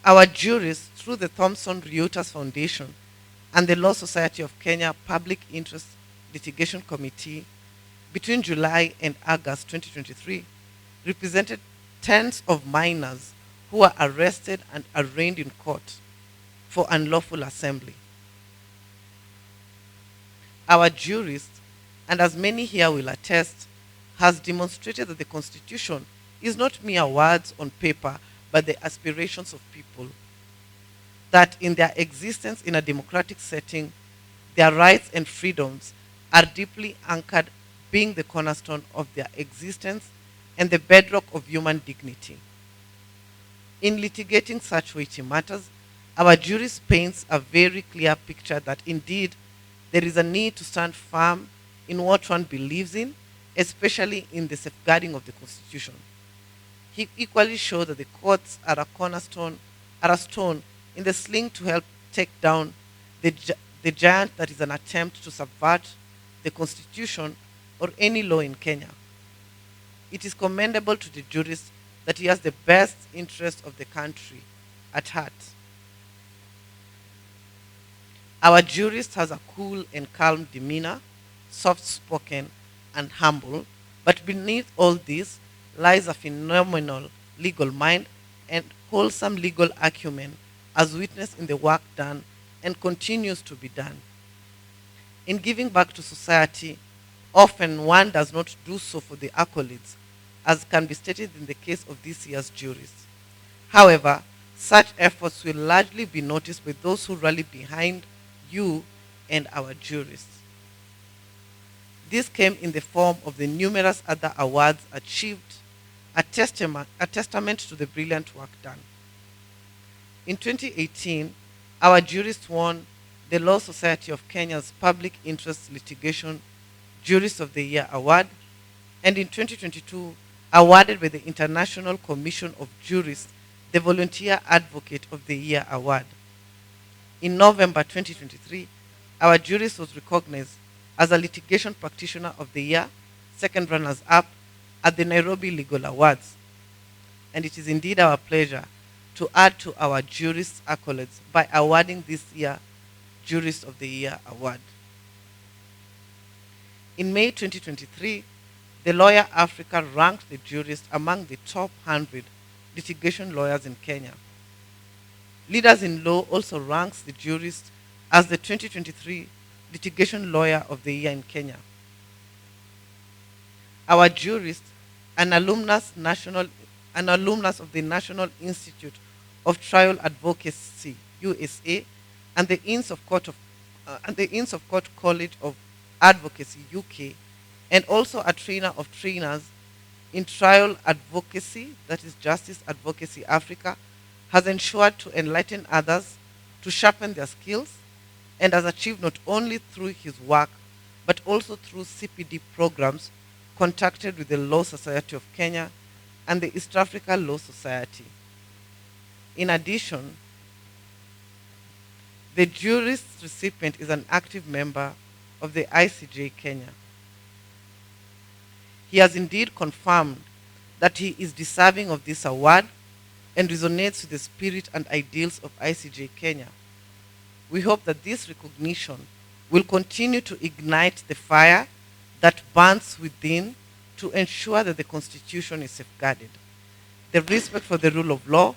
Our jurists, through the Thomson Reuters Foundation and the Law Society of Kenya Public Interest Litigation Committee, between July and August 2023, represented tens of minors who were arrested and arraigned in court for unlawful assembly. Our jurist, and as many here will attest, has demonstrated that the Constitution is not mere words on paper, but the aspirations of people. That in their existence in a democratic setting, their rights and freedoms are deeply anchored, being the cornerstone of their existence and the bedrock of human dignity. In litigating such weighty matters, our jurist paints a very clear picture that indeed there is a need to stand firm in what one believes in, especially in the safeguarding of the Constitution. He equally showed that the courts are a stone in the sling to help take down the giant that is an attempt to subvert the Constitution or any law in Kenya. It is commendable to the jurist that he has the best interest of the country at heart. Our jurist has a cool and calm demeanor, soft-spoken and humble, but beneath all this lies a phenomenal legal mind and wholesome legal acumen, as witnessed in the work done and continues to be done. In giving back to society, often one does not do so for the accolades, as can be stated in the case of this year's jurist. However, such efforts will largely be noticed by those who rally behind you and our jurists. This came in the form of the numerous other awards achieved, a testament to the brilliant work done. In 2018, our jurist won the Law Society of Kenya's Public Interest Litigation Jurist of the Year Award, and in 2022, awarded by the International Commission of Jurists the Volunteer Advocate of the Year Award. In November 2023, our jurist was recognized as a Litigation Practitioner of the Year, second runners-up at the Nairobi Legal Awards. And it is indeed our pleasure to add to our jurist accolades by awarding this year Jurist of the Year Award. In May 2023, the Lawyer Africa ranked the jurist among the top 100 litigation lawyers in Kenya. Leaders in Law also ranks the jurist as the 2023 Litigation Lawyer of the Year in Kenya. Our jurist, an alumnus of the National Institute of Trial Advocacy, USA, and the Inns of Court College of Advocacy, UK, and also a trainer of trainers in trial advocacy, that is Justice Advocacy Africa, has ensured to enlighten others, to sharpen their skills, and has achieved not only through his work, but also through CPD programs conducted with the Law Society of Kenya and the East Africa Law Society. In addition, the jurist recipient is an active member of the ICJ Kenya. He has indeed confirmed that he is deserving of this award and resonates with the spirit and ideals of ICJ Kenya. We hope that this recognition will continue to ignite the fire that burns within to ensure that the Constitution is safeguarded, the respect for the rule of law,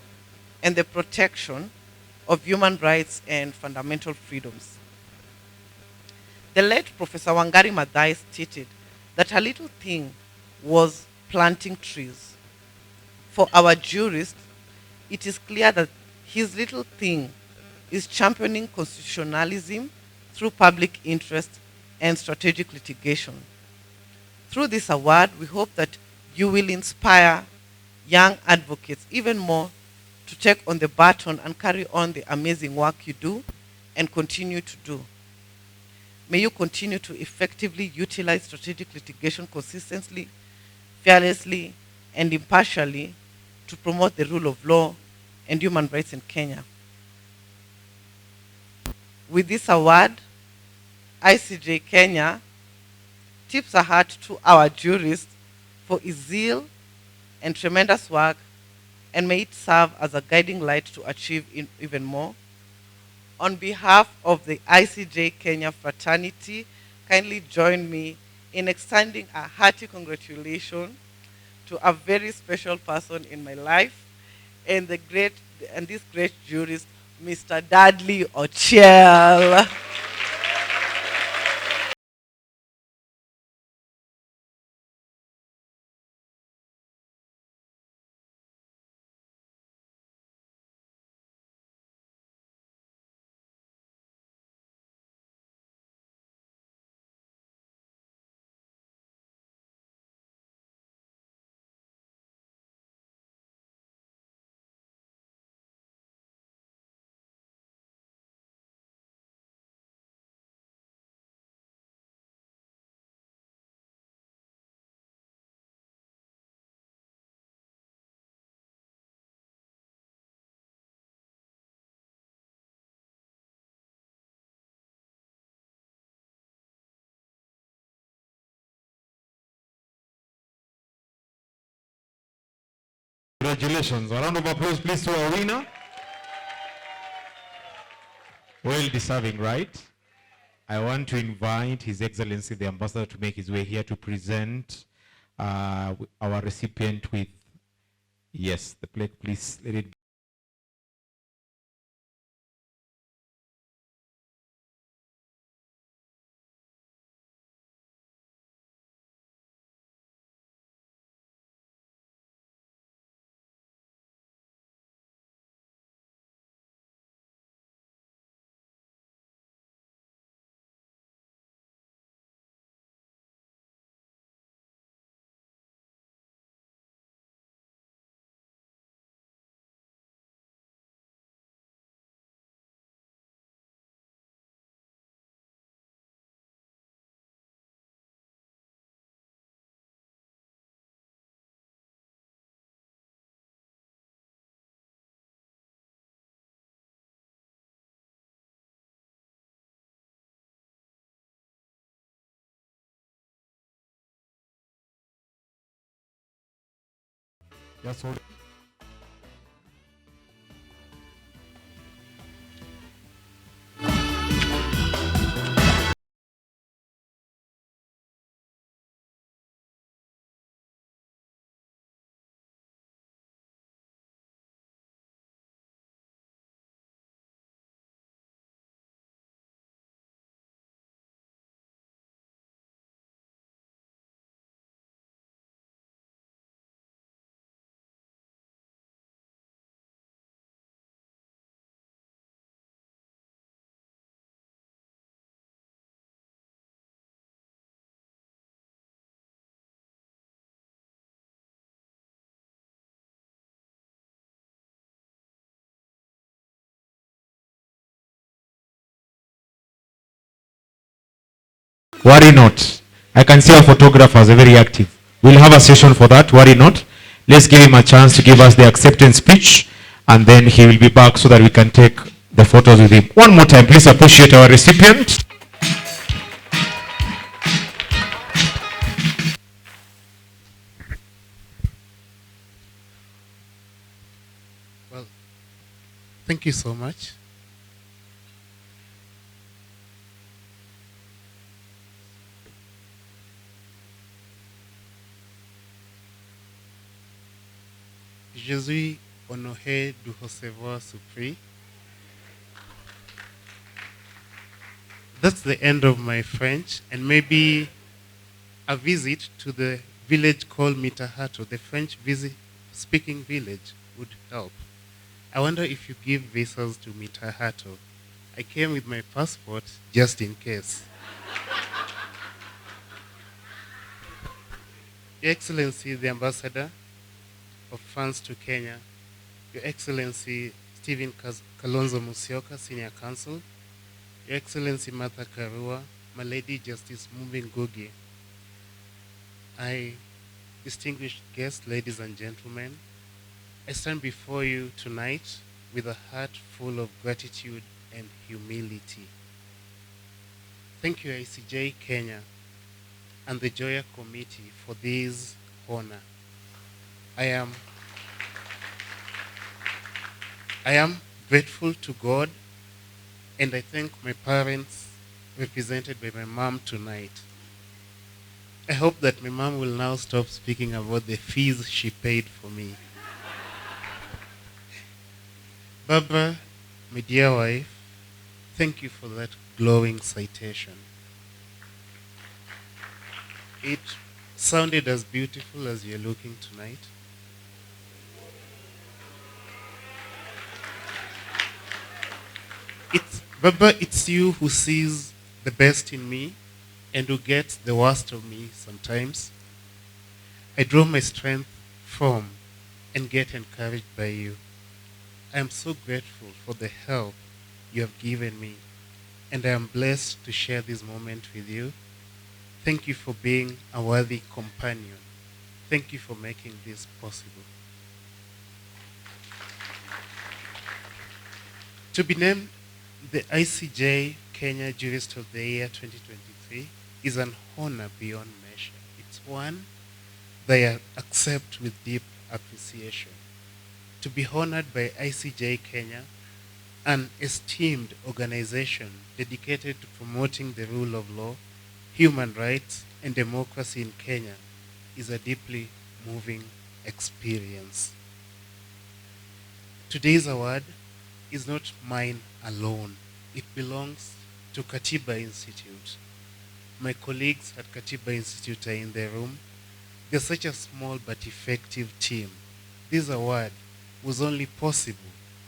and the protection of human rights and fundamental freedoms. The late Professor Wangari Maathai stated that her little thing was planting trees. For our jurist, it is clear that his little thing is championing constitutionalism through public interest and strategic litigation. Through this award, we hope that you will inspire young advocates even more to take on the baton and carry on the amazing work you do and continue to do. May you continue to effectively utilize strategic litigation consistently, fearlessly, and impartially to promote the rule of law and human rights in Kenya. With this award, ICJ Kenya tips a hat to our jurist for his zeal and tremendous work, and may it serve as a guiding light to achieve even more. On behalf of the ICJ Kenya fraternity, kindly join me in extending a hearty congratulations to a very special person in my life, and this great jurist, Mr. Dudley Ochiel. Congratulations. A round of applause, please, to our winner. Well deserving, right? I want to invite His Excellency the Ambassador to make his way here to present our recipient with, yes, the plaque, please let it Just hold. Worry not. I can see our photographers are very active. We'll have a session for that. Worry not. Let's give him a chance to give us the acceptance speech, and then he will be back so that we can take the photos with him. One more time, please appreciate our recipient. Well, thank you so much. Je suis honoré de recevoir ce prix. That's the end of my French, and maybe a visit to the village called Mitahato, the French speaking village, would help. I wonder if you give visas to Mitahato. I came with my passport just in case. Your Excellency, the Ambassador of France to Kenya, Your Excellency Stephen Kalonzo Musyoka, Senior Counsel, Your Excellency Martha Karua, my Lady Justice Mumbi Ngugi, distinguished guests, ladies and gentlemen, I stand before you tonight with a heart full of gratitude and humility. Thank you, ICJ Kenya and the JOYA Committee for this honor. I am grateful to God, and I thank my parents, represented by my mom tonight. I hope that my mom will now stop speaking about the fees she paid for me. Barbara, my dear wife, thank you for that glowing citation. It sounded as beautiful as you're looking tonight. Baba, it's you who sees the best in me and who gets the worst of me sometimes. I draw my strength from and get encouraged by you. I am so grateful for the help you have given me, and I am blessed to share this moment with you. Thank you for being a worthy companion. Thank you for making this possible. To be named the ICJ Kenya Jurist of the Year 2023 is an honor beyond measure. It's one that I accept with deep appreciation. To be honored by ICJ Kenya, an esteemed organization dedicated to promoting the rule of law, human rights, and democracy in Kenya, is a deeply moving experience. Today's award is not mine alone. It belongs to Katiba Institute. My colleagues at Katiba Institute are in the room. They're such a small but effective team. This award was only possible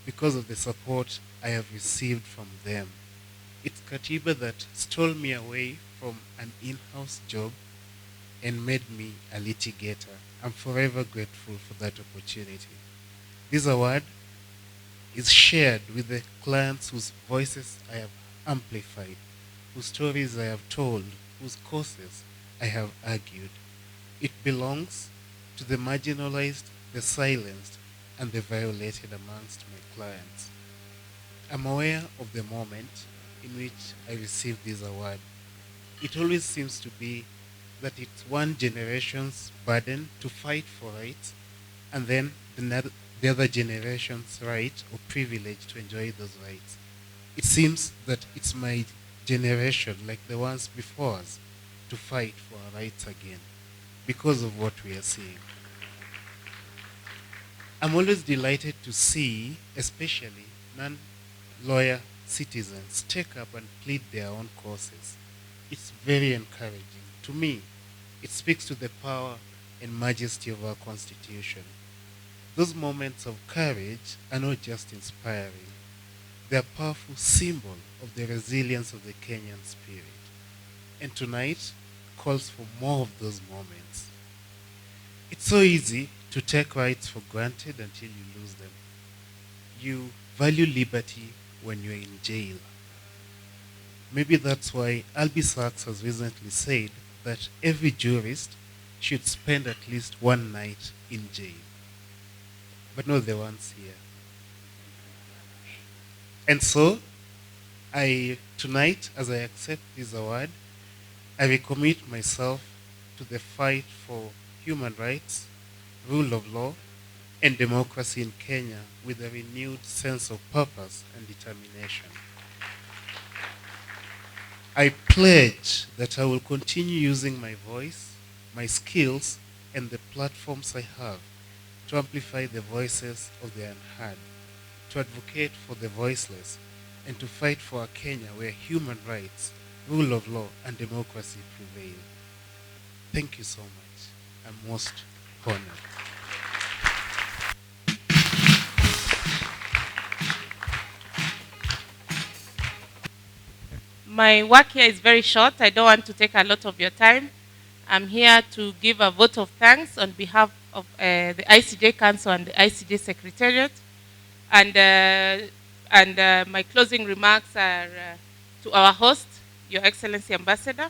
because of the support I have received from them. It's Katiba that stole me away from an in-house job and made me a litigator. I'm forever grateful for that opportunity. This award is shared with the clients whose voices I have amplified, whose stories I have told, whose causes I have argued. It belongs to the marginalized, the silenced, and the violated amongst my clients. I'm aware of the moment in which I received this award. It always seems to be that it's one generation's burden to fight for rights and then the other generation's right or privilege to enjoy those rights. It seems that it's my generation, like the ones before us, to fight for our rights again because of what we are seeing. I'm always delighted to see, especially non-lawyer citizens, take up and plead their own causes. It's very encouraging. To me, it speaks to the power and majesty of our Constitution. Those moments of courage are not just inspiring. They are a powerful symbol of the resilience of the Kenyan spirit. And tonight calls for more of those moments. It's so easy to take rights for granted until you lose them. You value liberty when you're in jail. Maybe that's why Albie Sachs has recently said that every jurist should spend at least one night in jail. But not the ones here. And so, tonight, as I accept this award, I recommit myself to the fight for human rights, rule of law, and democracy in Kenya with a renewed sense of purpose and determination. I pledge that I will continue using my voice, my skills, and the platforms I have to amplify the voices of the unheard, to advocate for the voiceless, and to fight for a Kenya where human rights, rule of law, and democracy prevail. Thank you so much. I'm most honored. My work here is very short. I don't want to take a lot of your time. I'm here to give a vote of thanks on behalf of the ICJ Council and the ICJ Secretariat. And my closing remarks are to our host, Your Excellency Ambassador,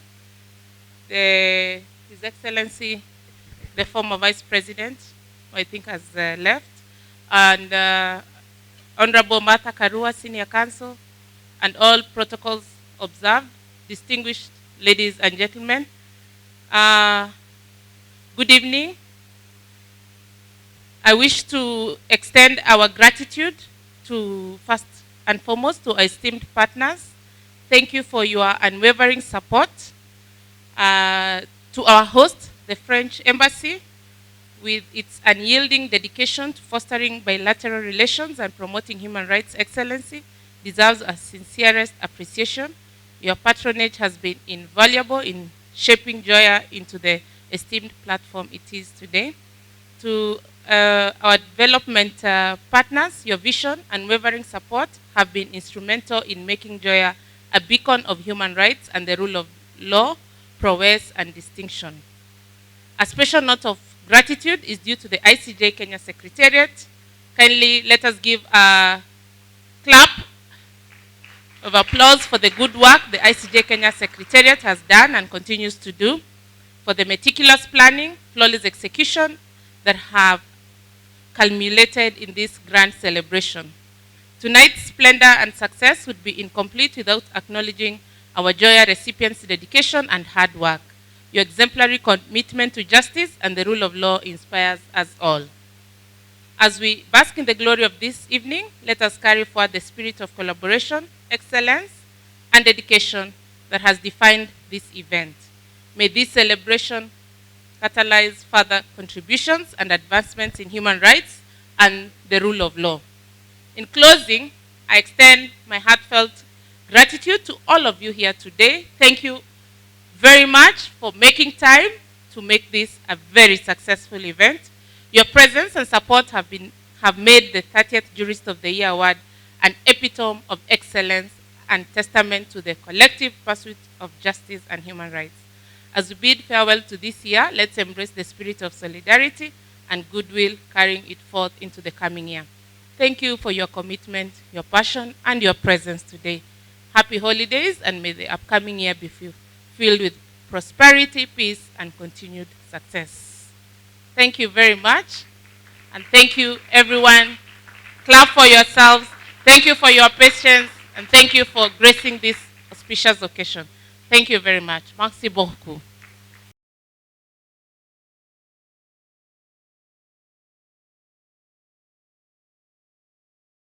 His Excellency, the former Vice President, who I think has left, and Honorable Martha Karua, Senior Counsel, and all protocols observed, distinguished ladies and gentlemen. Good evening. I wish to extend our gratitude to, first and foremost, to our esteemed partners. Thank you for your unwavering support. To our host, the French Embassy, with its unyielding dedication to fostering bilateral relations and promoting human rights excellency, deserves our sincerest appreciation. Your patronage has been invaluable in shaping JOYA into the esteemed platform it is today. To our development partners, your vision and unwavering support have been instrumental in making JOYA a beacon of human rights and the rule of law, prowess, and distinction. A special note of gratitude is due to the ICJ Kenya Secretariat. Kindly let us give a clap of applause for the good work the ICJ Kenya Secretariat has done and continues to do, for the meticulous planning, flawless execution that have culminated in this grand celebration. Tonight's splendor and success would be incomplete without acknowledging our JOYA recipients' dedication and hard work. Your exemplary commitment to justice and the rule of law inspires us all. As we bask in the glory of this evening, let us carry forward the spirit of collaboration, excellence, and dedication that has defined this event. May this celebration catalyze further contributions and advancements in human rights and the rule of law. In closing, I extend my heartfelt gratitude to all of you here today. Thank you very much for making time to make this a very successful event. Your presence and support have made the 30th Jurist of the Year Award an epitome of excellence and testament to the collective pursuit of justice and human rights. As we bid farewell to this year, let's embrace the spirit of solidarity and goodwill, carrying it forth into the coming year. Thank you for your commitment, your passion, and your presence today. Happy holidays, and may the upcoming year be filled with prosperity, peace, and continued success. Thank you very much, and thank you, everyone. Clap for yourselves. Thank you for your patience, and thank you for gracing this auspicious occasion. Thank you very much. Merci beaucoup.